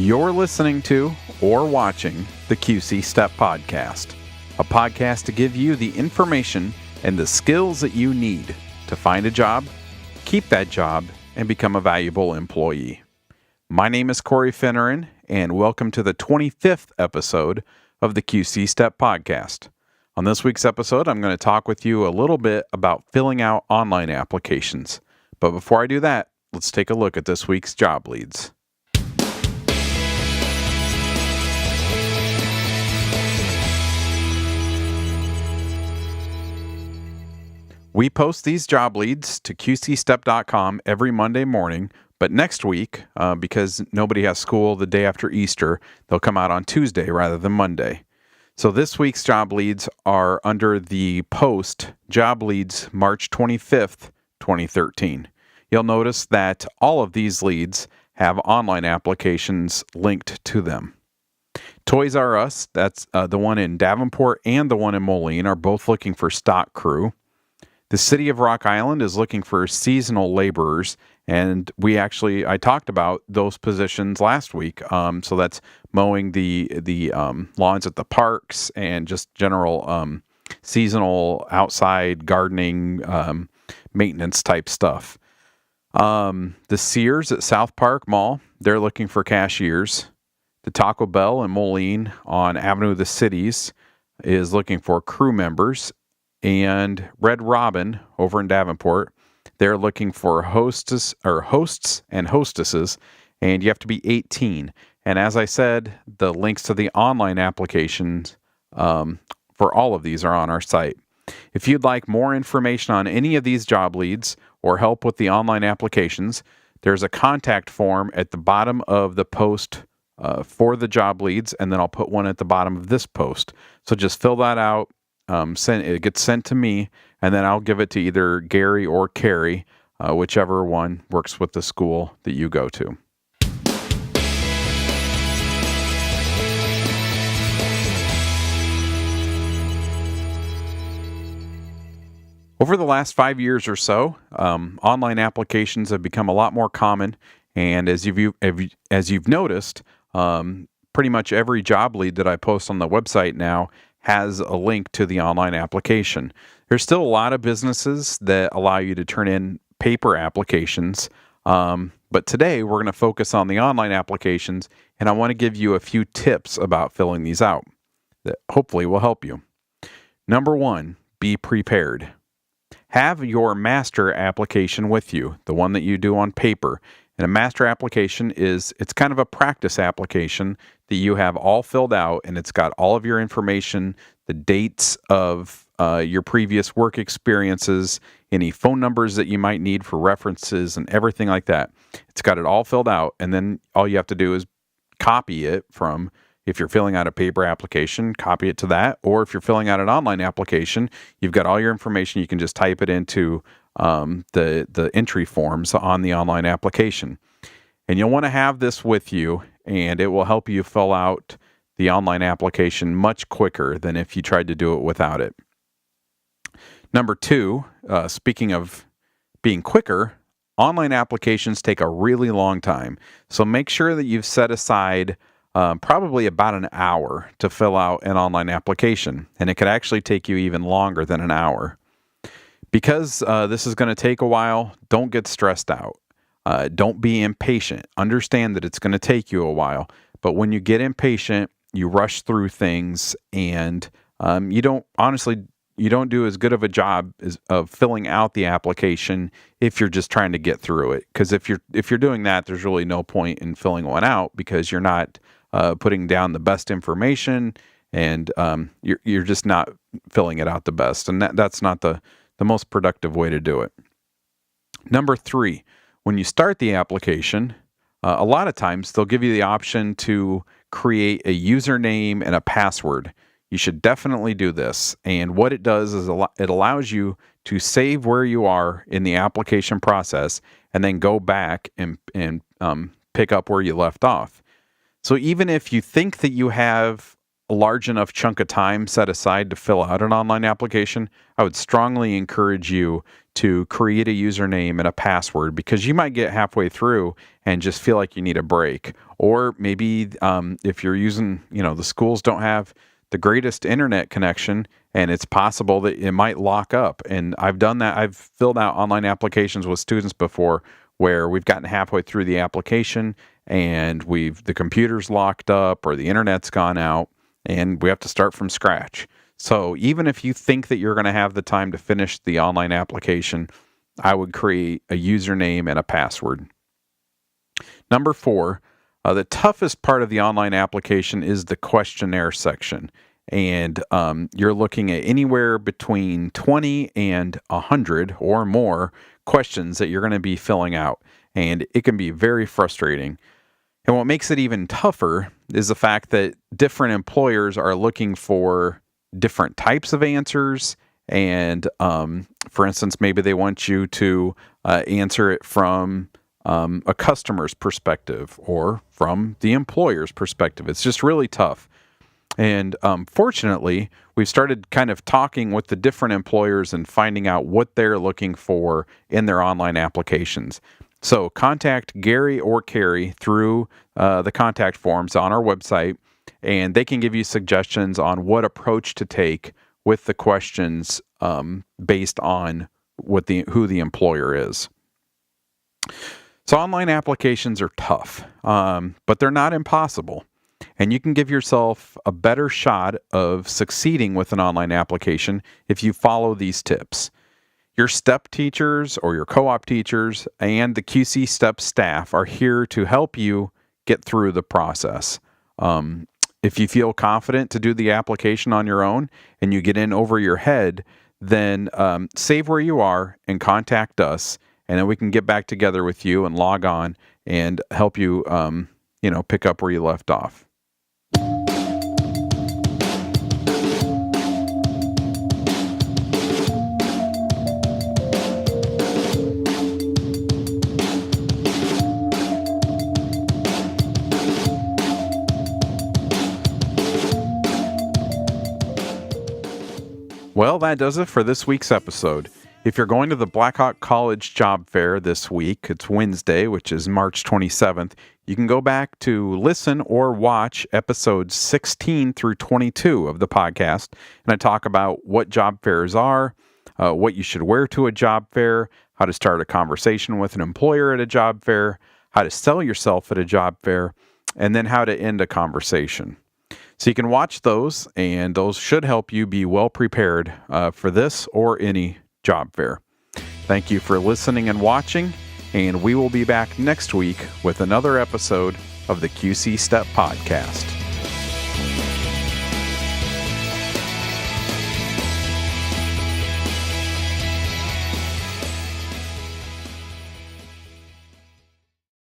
You're listening to or watching the QC Step Podcast, a podcast to give you the information and the skills that you need to find a job, keep that job, and become a valuable employee. My name is Corey Finneran, and welcome to the 25th episode of the QC Step Podcast. On this week's episode, I'm going to talk with you a little bit about filling out online applications. But before I do that, let's take a look at this week's job leads. We post these job leads to QCStep.com every Monday morning, but next week, because nobody has school the day after Easter, they'll come out on Tuesday rather than Monday. So this week's job leads are under the post Job Leads March 25th, 2013. You'll notice that all of these leads have online applications linked to them. Toys R Us, that's the one in Davenport and the one in Moline, are both looking for stock crew. The city of Rock Island is looking for seasonal laborers, and I talked about those positions last week. So that's mowing the lawns at the parks and just general seasonal outside gardening maintenance type stuff. The Sears at South Park Mall, they're looking for cashiers. The Taco Bell in Moline on Avenue of the Cities is looking for crew members. And Red Robin over in Davenport, they're looking for hosts and hostesses, and you have to be 18. And as I said, the links to the online applications for all of these are on our site. If you'd like more information on any of these job leads or help with the online applications, there's a contact form at the bottom of the post for the job leads, and then I'll put one at the bottom of this post. So just fill that out. It gets sent to me, and then I'll give it to either Gary or Carrie, whichever one works with the school that you go to. Over the last 5 years or so, online applications have become a lot more common, and as you've noticed, pretty much every job lead that I post on the website now has a link to the online application. There's still a lot of businesses that allow you to turn in paper applications, but today we're going to focus on the online applications, and I want to give you a few tips about filling these out that hopefully will help you. Number one, be prepared. Have your master application with you, the one that you do on paper. And a master application it's kind of a practice application that you have all filled out, and it's got all of your information, the dates of your previous work experiences, any phone numbers that you might need for references, and everything like that. It's got it all filled out, and then all you have to do is copy it from, if you're filling out a paper application, copy it to that, or if you're filling out an online application, you've got all your information, you can just type it into the entry forms on the online application. And you'll want to have this with you, and it will help you fill out the online application much quicker than if you tried to do it without it. Number two, speaking of being quicker, online applications take a really long time. So make sure that you've set aside probably about an hour to fill out an online application, and it could actually take you even longer than an hour. Because this is going to take a while, don't get stressed out. Don't be impatient. Understand that it's going to take you a while. But when you get impatient, you rush through things, and you don't do as good of a job of filling out the application if you're just trying to get through it. Because if you're doing that, there's really no point in filling one out, because you're not putting down the best information, and you're just not filling it out the best. And that's not the most productive way to do it. Number three, when you start the application, a lot of times they'll give you the option to create a username and a password. You should definitely do this. And what it does is it allows you to save where you are in the application process and then go back and pick up where you left off. So even if you think that you have a large enough chunk of time set aside to fill out an online application, I would strongly encourage you to create a username and a password, because you might get halfway through and just feel like you need a break. Or maybe if you're using, the schools don't have the greatest internet connection, and it's possible that it might lock up. And I've done that. I've filled out online applications with students before where we've gotten halfway through the application and the computer's locked up or the internet's gone out and we have to start from scratch. So even if you think that you're going to have the time to finish the online application, I would create a username and a password. Number 4, the toughest part of the online application is the questionnaire section. And you're looking at anywhere between 20 and 100 or more questions that you're going to be filling out. And it can be very frustrating. And what makes it even tougher is the fact that different employers are looking for different types of answers. And for instance, maybe they want you to answer it from a customer's perspective or from the employer's perspective. It's just really tough. And fortunately, we've started kind of talking with the different employers and finding out what they're looking for in their online applications. So contact Gary or Carrie through the contact forms on our website, and they can give you suggestions on what approach to take with the questions based on who the employer is. So online applications are tough, but they're not impossible. And you can give yourself a better shot of succeeding with an online application if you follow these tips. Your STEP teachers or your co-op teachers and the QC STEP staff are here to help you get through the process. If you feel confident to do the application on your own and you get in over your head, then save where you are and contact us, and then we can get back together with you and log on and help you, pick up where you left off. Well, that does it for this week's episode. If you're going to the Blackhawk College Job Fair this week, it's Wednesday, which is March 27th, you can go back to listen or watch episodes 16 through 22 of the podcast, and I talk about what job fairs are, what you should wear to a job fair, how to start a conversation with an employer at a job fair, how to sell yourself at a job fair, and then how to end a conversation. So you can watch those, and those should help you be well prepared for this or any job fair. Thank you for listening and watching, and we will be back next week with another episode of the QC Step Podcast.